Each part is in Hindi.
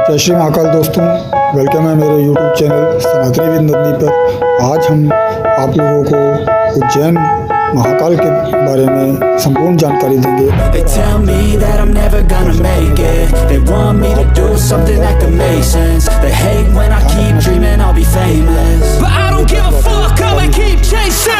जय श्री महाकाल दोस्तों, वेलकम है मेरे YouTube चैनल सनातनी विद नंदनी पर। आज हम आप लोगों को उज्जैन महाकाल के बारे में संपूर्ण जानकारी देंगे। They tell me that I'm never gonna make it. They want me to do something that could make sense. They hate when I keep dreaming I'll be famous, but I don't give a fuck, I'ma keep chasing.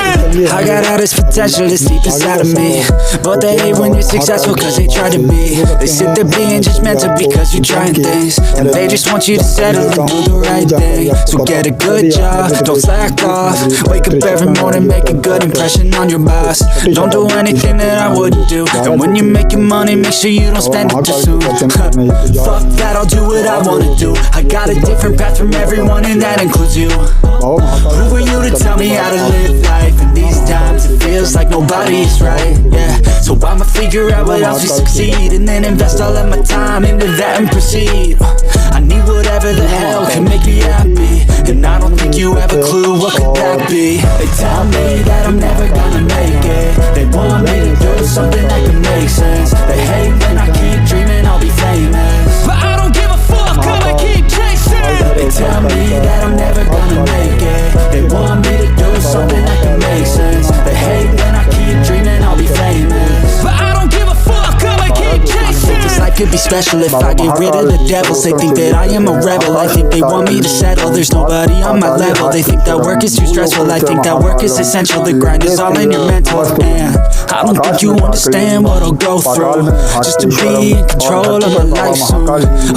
I got all this potential that's deep inside of me, but they hate when you're successful cause they try to be. They sit there being judgmental because you're trying things, and they just want you to settle and do the right thing. So get a good job, don't slack off. Wake up every morning, make a good impression on your boss. Don't do anything that I wouldn't do, and when you're making money, make sure you don't spend it too soon. Fuck that, I'll do what I wanna do. I got a different path from everyone, and that includes you. Who are you to tell me how to live life? In these times it feels like nobody is right, yeah. So I'ma figure out what else to succeed, and then invest all of my time into that and proceed. I need whatever the hell can make me happy, and I don't think you have a clue what could that be. They tell me that I'm never gonna make it. They want me to do something that can make sense. They hate when I keep dreaming I'll be famous, but I don't give a fuck, I'ma keep chasing. They tell me that I'm never gonna make it. They want me to do something that can make sense. They hate when I keep dreaming I'll be famous, but I don't give a fuck, I'ma keep chasing. This life could be special if I get rid of the devils. They think that I am a rebel, I think they want me to settle. There's nobody on my level. They think that work is too stressful, I think that work is essential. The grind is all in your mental, and I don't think you understand what I'll go through just to be in control of my life soon.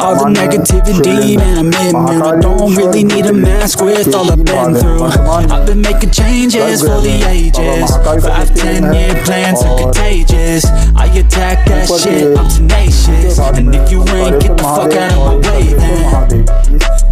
All the negativity, man, I'm in, man. I don't really need a mask with all I've been through. I've been making changes for the ages. 5-10 year plans are contagious. I attack that shit, I'm tenacious, and if you ain't, get the fuck out of my way then.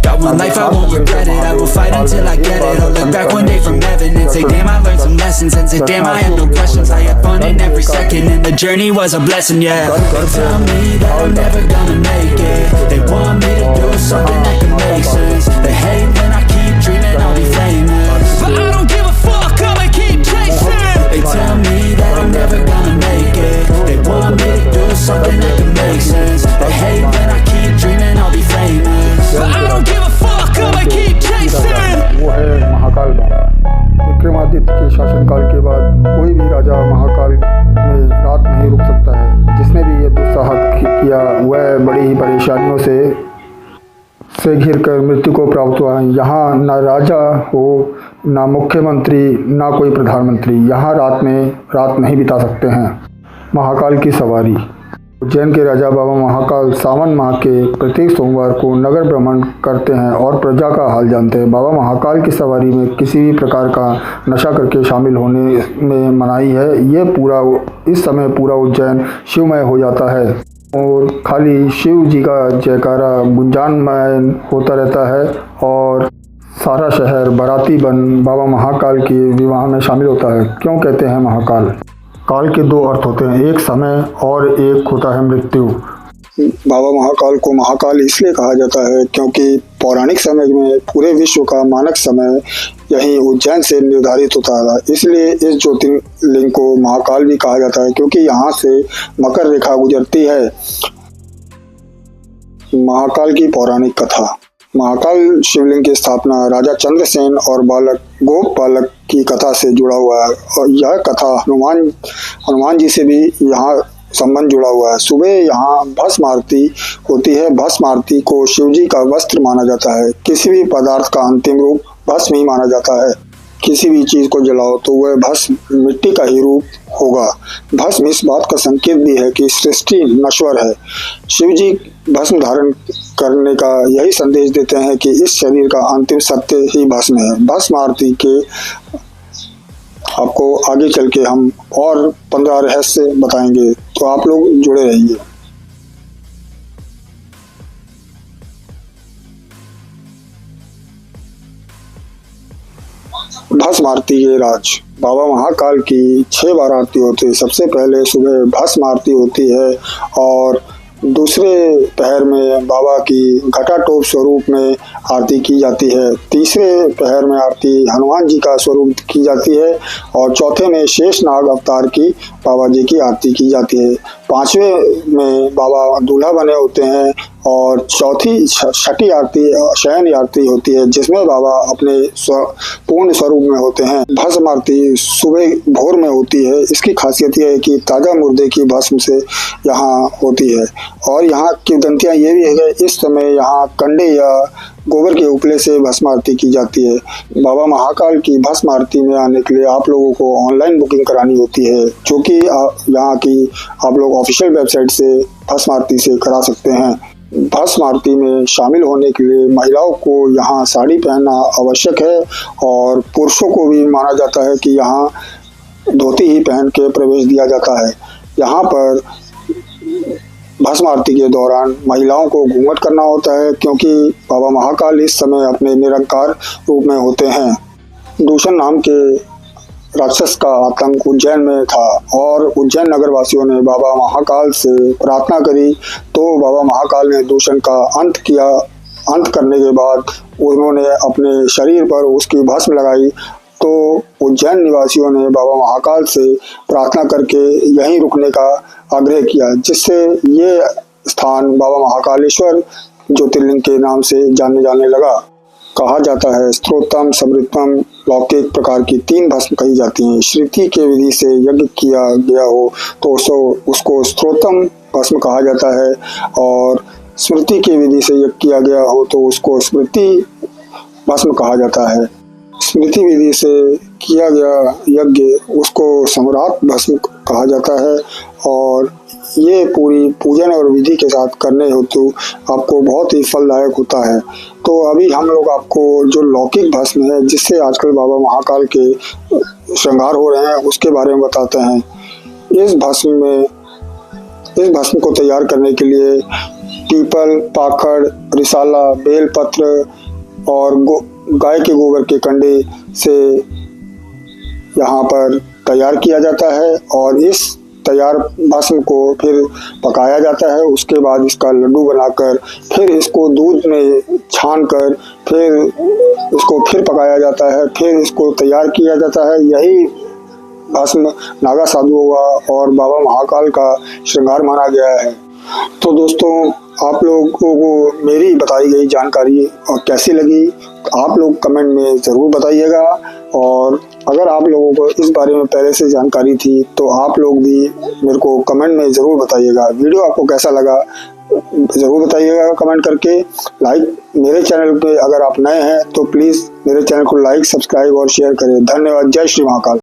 Got one life, I won't regret it. I will fight until I get it. I'll look back one day from heaven and say, damn, I learned some lessons, and say, damn, I had no questions. I had fun in every second, and the journey was a blessing, yeah. They tell me that I'm never gonna make it. They want me to do something that can make sense. They hate when I keep dreaming I'll be famous, but I don't give a fuck, I'ma keep chasing. They tell me that I'm never gonna make it. They want me to do something that can make sense. They hate when I keep dreaming I'll be famous, but I don't give a fuck, I'ma keep chasing. वो है महाकाल बाबा। विक्रमादित्य के शासनकाल के बाद कोई भी राजा महाकाल में रात नहीं रुक सकता है। जिसने भी ये दुस्साहस किया वह बड़ी ही परेशानियों से घिर कर मृत्यु को प्राप्त हुआ है। यहाँ ना राजा हो, ना मुख्यमंत्री, ना कोई प्रधानमंत्री यहाँ रात नहीं बिता सकते हैं। महाकाल की सवारी। उज्जैन के राजा बाबा महाकाल सावन माह के प्रत्येक सोमवार को नगर भ्रमण करते हैं और प्रजा का हाल जानते हैं। बाबा महाकाल की सवारी में किसी भी प्रकार का नशा करके शामिल होने में मनाही है। इस समय पूरा उज्जैन शिवमय हो जाता है और खाली शिव जी का जयकारा गुंजानमय होता रहता है और सारा शहर बाराती बन बाबा महाकाल के विवाह में शामिल होता है। क्यों कहते हैं महाकाल? काल के दो अर्थ होते हैं, एक समय और एक होता है मृत्यु। बाबा महाकाल को महाकाल इसलिए कहा जाता है क्योंकि पौराणिक समय में पूरे विश्व का मानक समय यही उज्जैन से निर्धारित होता था। इसलिए इस ज्योतिर्लिंग को महाकाल भी कहा जाता है क्योंकि यहाँ से मकर रेखा गुजरती है। महाकाल की पौराणिक कथा। महाकाल शिवलिंग की स्थापना राजा चंद्रसेन और बालक गोपालक की कथा से जुड़ा हुआ है और यह कथा हनुमान जी से भी यहाँ संबंध जुड़ा हुआ है। सुबह यहाँ भस्म आरती होती है। भस्म आरती को शिव जी का वस्त्र माना जाता है। किसी भी पदार्थ का अंतिम रूप भस्म ही माना जाता है। किसी भी चीज को जलाओ तो वह भस्म मिट्टी का ही रूप होगा। भस्म इस बात का संकेत भी है कि सृष्टि नश्वर है। शिव जी भस्म धारण करने का यही संदेश देते हैं कि इस शरीर का अंतिम सत्य ही भस्म है। भस्म आरती के आपको आगे चल के हम और 15 रहस्य बताएंगे, तो आप लोग जुड़े रहिए। भस्म आरती के राज। बाबा महाकाल की 6 बार आरती होती है। सबसे पहले सुबह भस्म आरती होती है और दूसरे पहर में बाबा की घटाटोप स्वरूप में आरती की जाती है। तीसरे पहर में आरती हनुमान जी का स्वरूप की जाती है और चौथे में शेषनाग अवतार की बाबा जी की आरती की जाती है। 5वें में बाबा दूल्हा बने होते हैं और छठी आरती शयन आरती होती है जिसमें बाबा अपने पूर्ण स्वरूप में होते हैं। भस्म आरती सुबह भोर में होती है। इसकी खासियत यह है कि ताज़ा मुर्दे की भस्म से यहाँ होती है और यहाँ की दंतियाँ ये भी है कि इस समय यहाँ कंडे या गोबर के उपले से भस्म आरती की जाती है। बाबा महाकाल की भस्म आरती में आने के लिए आप लोगों को ऑनलाइन बुकिंग करानी होती है, जो कि यहाँ की आप लोग ऑफिशियल वेबसाइट से भस्म आरती से करा सकते हैं। भस्म आरती में शामिल होने के लिए महिलाओं को यहाँ साड़ी पहनना आवश्यक है और पुरुषों को भी माना जाता है कि यहाँ धोती ही पहन के प्रवेश दिया जाता है। यहाँ पर भस्म आरती के दौरान महिलाओं को घूंघट करना होता है क्योंकि बाबा महाकाल इस समय अपने निरंकार रूप में होते हैं। दूषण नाम के राक्षस का आतंक उज्जैन में था और उज्जैन नगरवासियों ने बाबा महाकाल से प्रार्थना करी तो बाबा महाकाल ने दूषण का अंत किया। अंत करने के बाद उन्होंने अपने शरीर पर उसकी भस्म लगाई तो उज्जैन निवासियों ने बाबा महाकाल से प्रार्थना करके यहीं रुकने का आग्रह किया, जिससे ये स्थान बाबा महाकालेश्वर ज्योतिर्लिंग के नाम से जाने लगा। कहा जाता है स्त्रोतम, समृतम, लौकिक प्रकार की 3 भस्म कही जाती हैं। श्रुति के विधि से यज्ञ किया गया हो तो उसको स्त्रोतम भस्म कहा जाता है और स्मृति की विधि से यज्ञ किया गया हो तो उसको स्मृति भस्म कहा जाता है। स्मृति विधि से किया गया यज्ञ उसको सम्राट भस्म कहा जाता है और ये पूरी पूजन और विधि के साथ करने हेतु आपको बहुत ही फलदायक होता है। तो अभी हम लोग आपको जो लौकिक भस्म है जिससे आजकल बाबा महाकाल के श्रृंगार हो रहे हैं उसके बारे में बताते हैं। इस भस्म को तैयार करने के लिए पीपल, पाखड़, रिसाला, बेलपत्र और गाय के गोबर के कंडे से यहाँ पर तैयार किया जाता है और इस तैयार भस्म को फिर पकाया जाता है। उसके बाद इसका लड्डू बनाकर फिर इसको दूध में छानकर फिर इसको फिर पकाया जाता है, फिर इसको तैयार किया जाता है। यही भस्म नागा साधुओं का और बाबा महाकाल का श्रृंगार माना गया है। तो दोस्तों, आप लोगों को मेरी बताई गई जानकारी और कैसी लगी आप लोग कमेंट में ज़रूर बताइएगा और अगर आप लोगों को इस बारे में पहले से जानकारी थी तो आप लोग भी मेरे को कमेंट में ज़रूर बताइएगा। वीडियो आपको कैसा लगा ज़रूर बताइएगा कमेंट करके। मेरे चैनल पे अगर आप नए हैं तो प्लीज़ मेरे चैनल को लाइक, सब्सक्राइब और शेयर करें। धन्यवाद। जय श्री महाकाल।